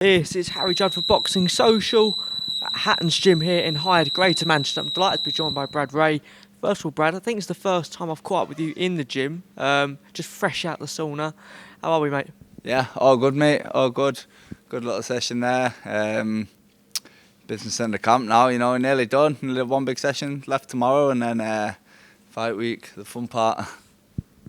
This is Harry Judd for Boxing Social at Hatton's Gym here in Hyde, Greater Manchester. I'm delighted to be joined by Brad Ray. First of all, Brad, I think it's the first time I've caught up with you in the gym, just fresh out the sauna. How are we, mate? Yeah, all good, mate. All good. Good little session there. Business centre camp now, nearly done. Nearly one big session left tomorrow, and then fight week, the fun part.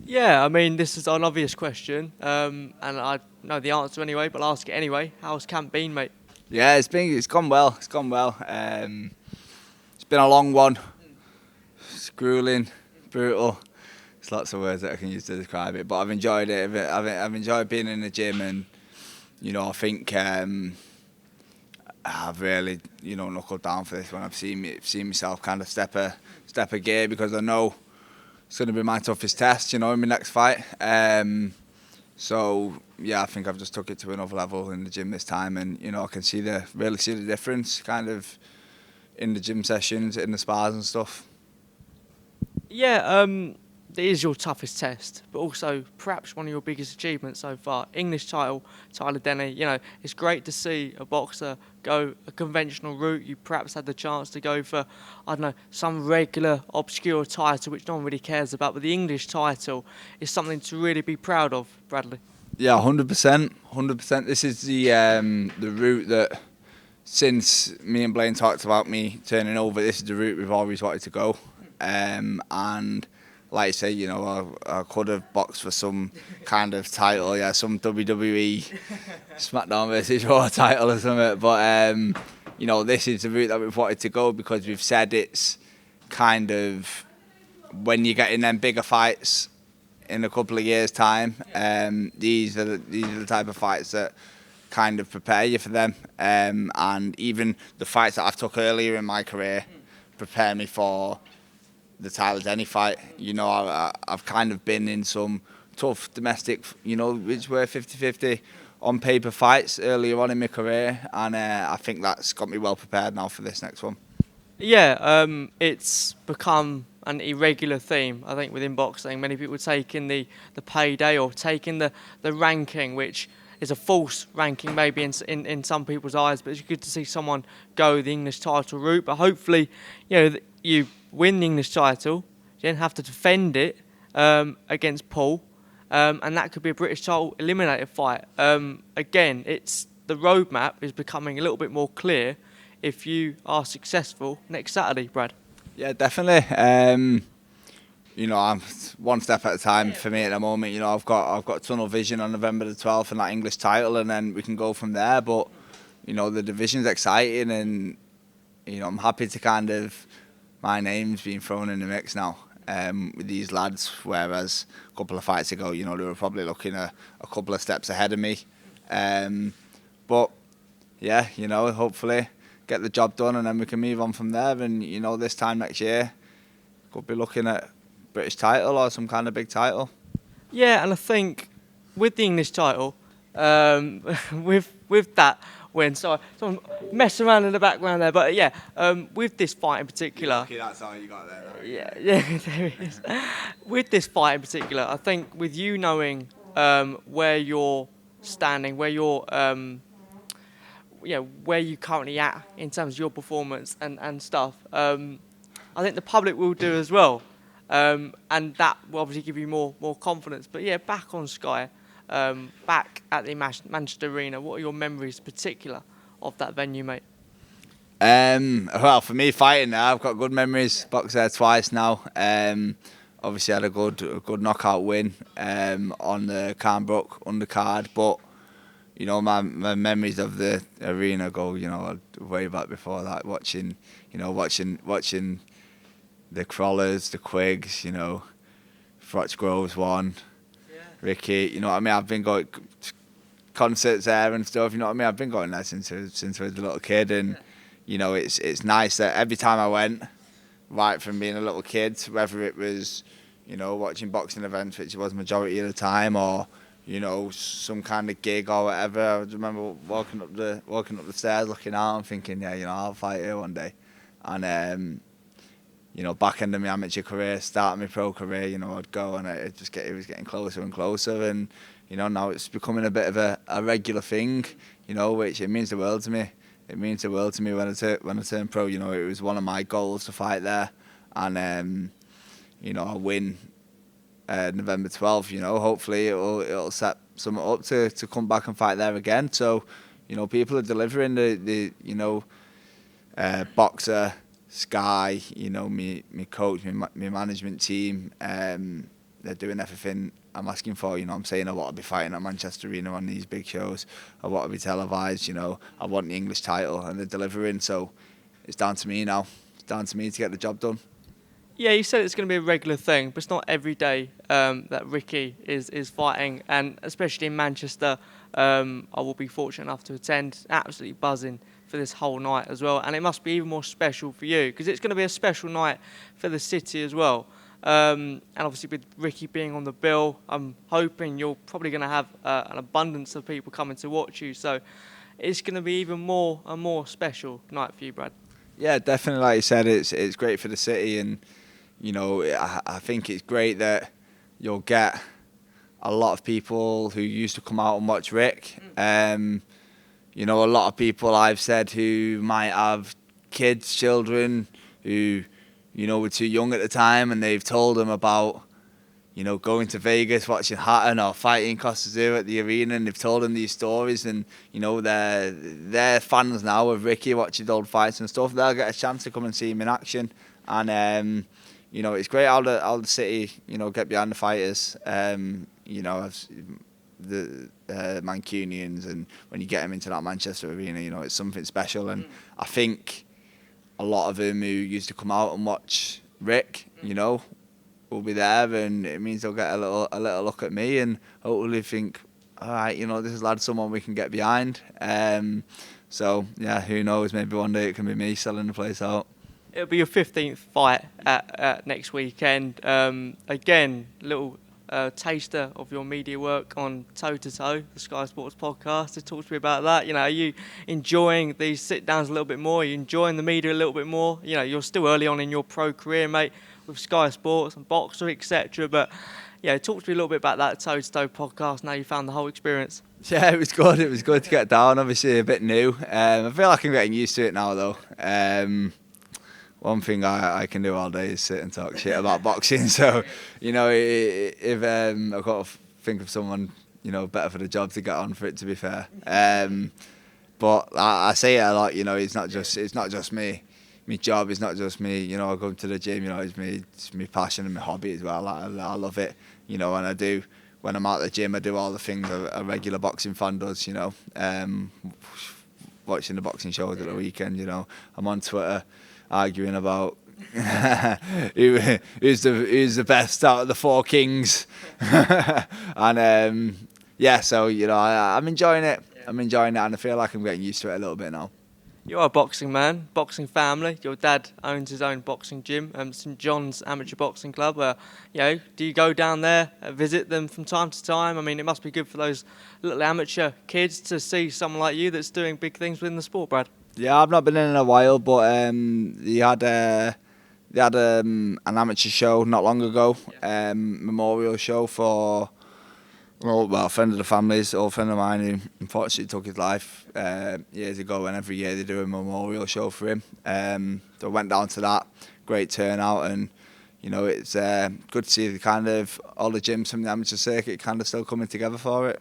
Yeah, I mean, this is an obvious question, and I know the answer anyway, but I'll ask it anyway. How's camp been, mate? Yeah, it's gone well. It's gone well. It's been a long one. It's grueling, brutal. There's lots of words that I can use to describe it, but I've enjoyed it. I've enjoyed being in the gym, and I think I've really knuckled down for this one. I've seen myself kind of step a gear, because I know it's going to be my toughest test, in my next fight. So yeah, I think I've just took it to another level in the gym this time, and I can really see the difference kind of in the gym sessions, in the spars and stuff. Yeah, it is your toughest test, but also perhaps one of your biggest achievements so far. English title, Tyler Denny. It's great to see a boxer go a conventional route. You perhaps had the chance to go for, I don't know, some regular obscure title which no one really cares about, but the English title is something to really be proud of, Bradley. Yeah, 100%, 100%. This is the route that, since me and Blaine talked about me turning over, this is the route we've always wanted to go. And like I say, I could have boxed for some kind of title, some WWE SmackDown versus Raw title or something. But this is the route that we've wanted to go, because we've said it's kind of, when you get in them bigger fights in a couple of years' time, these are the type of fights that kind of prepare you for them. And even the fights that I've took earlier in my career prepare me for the Tyler Denny fight. I've kind of been in some tough domestic, which were 50-50 on paper fights earlier on in my career, and I think that's got me well prepared now for this next one. Yeah, it's become an irregular theme, I think, within boxing. Many people taking the payday or taking the ranking, which is a false ranking maybe in some people's eyes, but it's good to see someone go the English title route. But hopefully, you win the English title, you then have to defend it against Paul, and that could be a British title eliminator fight. Again, the roadmap is becoming a little bit more clear if you are successful next Saturday, Brad. Yeah, definitely. I'm one step at a time for me at the moment. I've got tunnel vision on November the 12th and that English title, and then we can go from there. But the division's exciting, and I'm happy to kind of, my name's being thrown in the mix now with these lads, whereas a couple of fights ago, they were probably looking a couple of steps ahead of me. But yeah, hopefully get the job done, and then we can move on from there. And this time next year, could be looking at British title or some kind of big title. Yeah, and I think with the English title, with that win, sorry, someone messing around in the background there, but yeah, with this fight in particular. Okay, that's all you got there. Though. Yeah, there it is. With this fight in particular, I think with you knowing where you're standing, where you're where you currently at in terms of your performance and stuff, I think the public will do as well, and that will obviously give you more confidence. But yeah, back on Sky, back at the Manchester Arena, what are your memories, in particular, of that venue, mate? Well, for me, fighting there, I've got good memories. Boxed there twice now. Obviously, had a good knockout win on the Carnbrook undercard, but my memories of the arena go way back before that. Watching the Crawlers, the Quigs, Froch Groves won, yeah. Ricky, I've been going to concerts there and stuff. I've been going there since I was a little kid, and it's nice that every time I went, right from being a little kid, whether it was watching boxing events, which was majority of the time, or some kind of gig or whatever. I remember walking up the stairs, looking out and thinking, I'll fight here one day. And back into my amateur career, starting my pro career, I'd go, and it was getting closer and closer. And now it's becoming a bit of a regular thing, which it means the world to me. It means the world to me when I turned pro. It was one of my goals to fight there, and I win November 12th. Hopefully it'll set something up to come back and fight there again. So, people are delivering the Boxer, Sky, me coach, me management team. They're doing everything I'm asking for. I'm saying I want to be fighting at Manchester Arena on these big shows. I want to be televised. I want the English title, and they're delivering. So it's down to me now. It's down to me to get the job done. Yeah, you said it's going to be a regular thing, but it's not every day that Ricky is fighting, and especially in Manchester, I will be fortunate enough to attend. Absolutely buzzing for this whole night as well, and it must be even more special for you because it's going to be a special night for the city as well. And obviously with Ricky being on the bill, I'm hoping you're probably going to have an abundance of people coming to watch you. So it's going to be even more a more special night for you, Brad. Yeah, definitely. Like you said, it's great for the city, and I think it's great that you'll get a lot of people who used to come out and watch Rick. A lot of people I've said who might have kids, children who were too young at the time, and they've told them about, going to Vegas, watching Hatton or fighting Costa at the arena, and they've told them these stories, and, they're fans now of Ricky, watching old fights and stuff. They'll get a chance to come and see him in action, and, it's great how the city, get behind the fighters, the Mancunians, and when you get them into that Manchester arena, it's something special, and I think a lot of them who used to come out and watch Rick, will be there, and it means they'll get a little look at me and hopefully think, all right, this is someone we can get behind. So yeah, who knows? Maybe one day it can be me selling the place out. It'll be your 15th fight at next weekend. Again, little taster of your media work on Toe to Toe, the Sky Sports podcast. To talk to me about that. Are you enjoying these sit downs a little bit more? Are you enjoying the media a little bit more? You're still early on in your pro career, mate, with Sky Sports and Boxer, etc. But talk to me a little bit about that Toe to Toe podcast. Now you found the whole experience. Yeah, it was good. It was good to get down. Obviously a bit new. I feel like I'm getting used to it now, though. One thing I can do all day is sit and talk shit about boxing. So, if I've got to think of someone, better for the job to get on for it, to be fair. But I say it a lot, it's not just me. My job is not just me, I go to the gym, it's my passion and my hobby as well. I love it, and I do, when I'm out the gym, I do all the things a regular boxing fan does, watching the boxing shows at the weekend, I'm on Twitter arguing about who's the best out of the four kings. And so I'm enjoying it. I'm enjoying it, and I feel like I'm getting used to it a little bit now. You're a boxing man, boxing family. Your dad owns his own boxing gym, St John's Amateur Boxing Club. Do you go down there, visit them from time to time? I mean, it must be good for those little amateur kids to see someone like you that's doing big things within the sport, Brad. Yeah, I've not been in a while, but they had an amateur show not long ago, memorial show for a friend of the family's, old friend of mine who unfortunately took his life years ago, and every year they do a memorial show for him. So I went down to that, great turnout, and it's good to see the kind of all the gyms from the amateur circuit kind of still coming together for it.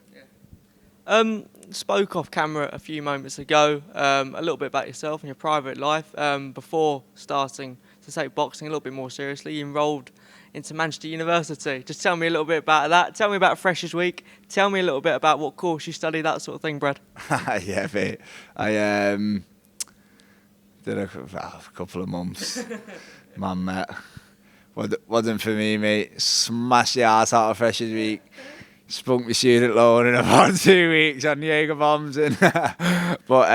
Spoke off camera a few moments ago, a little bit about yourself and your private life. Before starting to take boxing a little bit more seriously, you enrolled into Manchester University. Just tell me a little bit about that. Tell me about Freshers Week. Tell me a little bit about what course you study, that sort of thing, Brad. Yeah, mate. I did a couple of months. Man, mate. Wasn't for me, mate. Smashed the arse out of Freshers Week. Spunk my student loan in about 2 weeks on Jaeger bombs, but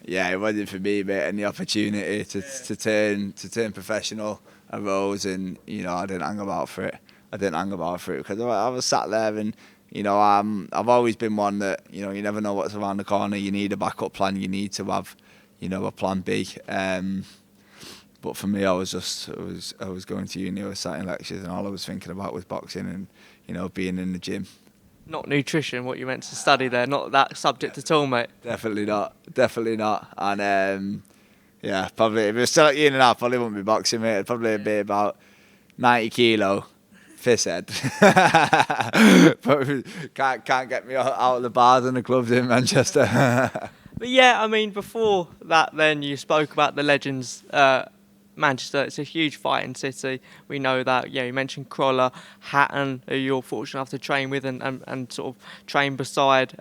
it wasn't for me, mate. And the opportunity to turn professional arose, and I didn't hang about for it. Because I was sat there, and I've always been one that you never know what's around the corner. You need a backup plan. You need to have a plan B. But for me, I was going to uni, I was sat in lectures, and all I was thinking about was boxing and being in the gym. Not nutrition, what you meant to study there, not that subject at all, mate. Definitely not. Definitely not. And yeah, probably if it was still at uni now, I probably wouldn't be boxing, mate. It'd probably be about 90 kilo, fist head. But can't get me out of the bars and the clubs in Manchester. But yeah, I mean, before that, then you spoke about the legends. Manchester, it's a huge fighting city. We know that. Yeah, you mentioned Crawler, Hatton, who you're fortunate enough to train with and sort of train beside.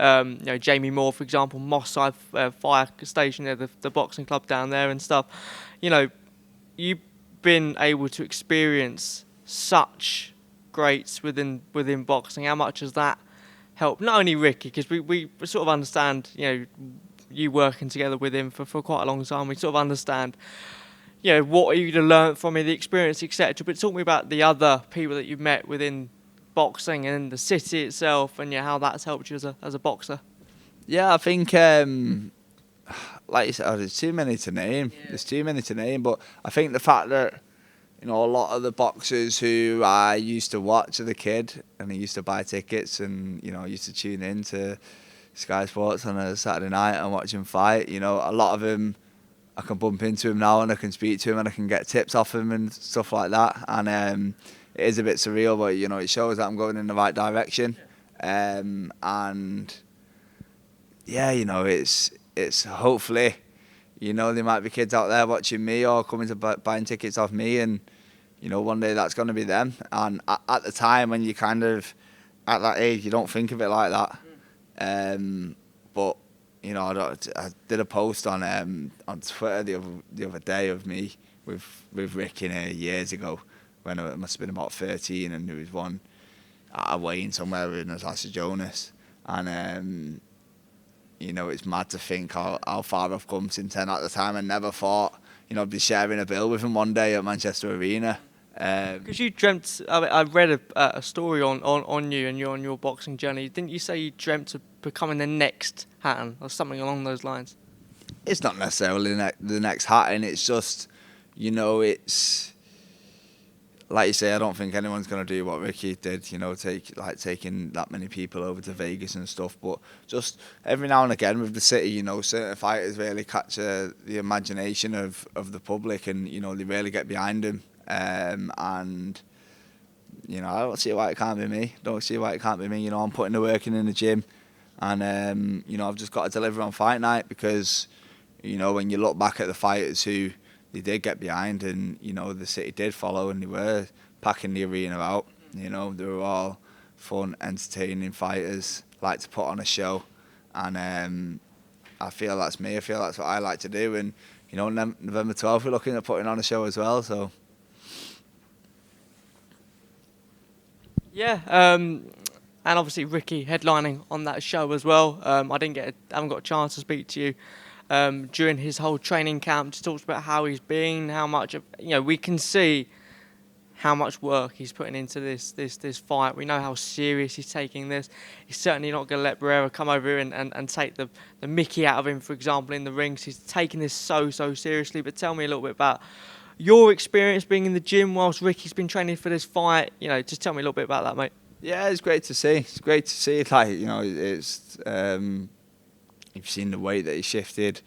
Jamie Moore, for example, Moss Side Fire Station, the boxing club down there and stuff. You know, you've been able to experience such greats within boxing. How much has that helped? Not only Ricky, because we sort of understand, you working together with him for quite a long time. We sort of understand, what you'd have learnt from him, the experience, etc. But talk to me about the other people that you've met within boxing and the city itself, and how that's helped you as a boxer. Yeah, I think, like you said, there's too many to name. Yeah. There's too many to name, but I think the fact that, a lot of the boxers who I used to watch as a kid, and I used to buy tickets, and I used to tune in to Sky Sports on a Saturday night and watch him fight. A lot of them, I can bump into him now and I can speak to him and I can get tips off him and stuff like that. And it is a bit surreal, but it shows that I'm going in the right direction. And yeah, it's hopefully, there might be kids out there watching me or coming to buying tickets off me, and one day that's going to be them. And at the time when you kind of at that age, you don't think of it like that. But I did a post on Twitter the other day of me with Ricky years ago, when I must have been about 13, and there was one at a weigh-in somewhere with Natasha Jonas, and it's mad to think how far I've come since then. At the time, I never thought I'd be sharing a bill with him one day at Manchester Arena. Because you dreamt, I read a story on you and on your boxing journey. Didn't you say you dreamt of becoming the next Hatton or something along those lines? It's not necessarily the next Hatton. It's just, it's like you say. I don't think anyone's going to do what Ricky did. Taking that many people over to Vegas and stuff. But just every now and again with the city, certain fighters really catch the imagination of the public, and they really get behind them. And I don't see why it can't be me. I'm putting the work in the gym, and I've just got to deliver on fight night, because when you look back at the fighters who they did get behind, and the city did follow, and they were packing the arena out. They were all fun, entertaining fighters, like to put on a show, and I feel that's me. I feel that's what I like to do, and November 12th we're looking at putting on a show as well. So. Yeah, and obviously Ricky headlining on that show as well. I haven't got a chance to speak to you during his whole training camp. Just talks about how he's been, how much we can see how much work he's putting into this fight. We know how serious he's taking this. He's certainly not going to let Barrera come over here and take the mickey out of him, for example, in the rings. He's taking this so seriously. But tell me a little bit about your experience being in the gym whilst Ricky's been training for this fight. Just tell me a little bit about that, mate. Yeah, it's great to see. It's great to see. It's you've seen the weight that he shifted,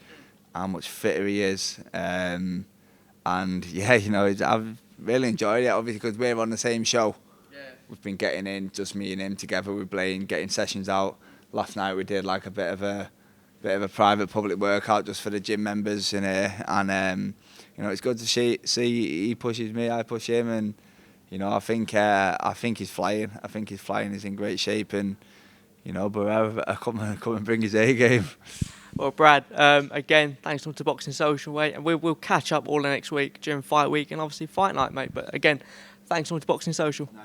how much fitter he is, and yeah, I've really enjoyed it. Obviously, because we're on the same show. Yeah. We've been getting in, just me and him together. We're playing, getting sessions out. Last night we did like a bit of a private public workout just for the gym members in here, and it's good to see he pushes me, I push him, and I think he's flying. He's in great shape, and Barrera come and bring his A game. Well, Brad, again, thanks to Boxing Social, mate, and we'll catch up all the next week during fight week and obviously fight night, mate. But again, thanks to Boxing Social. Nice.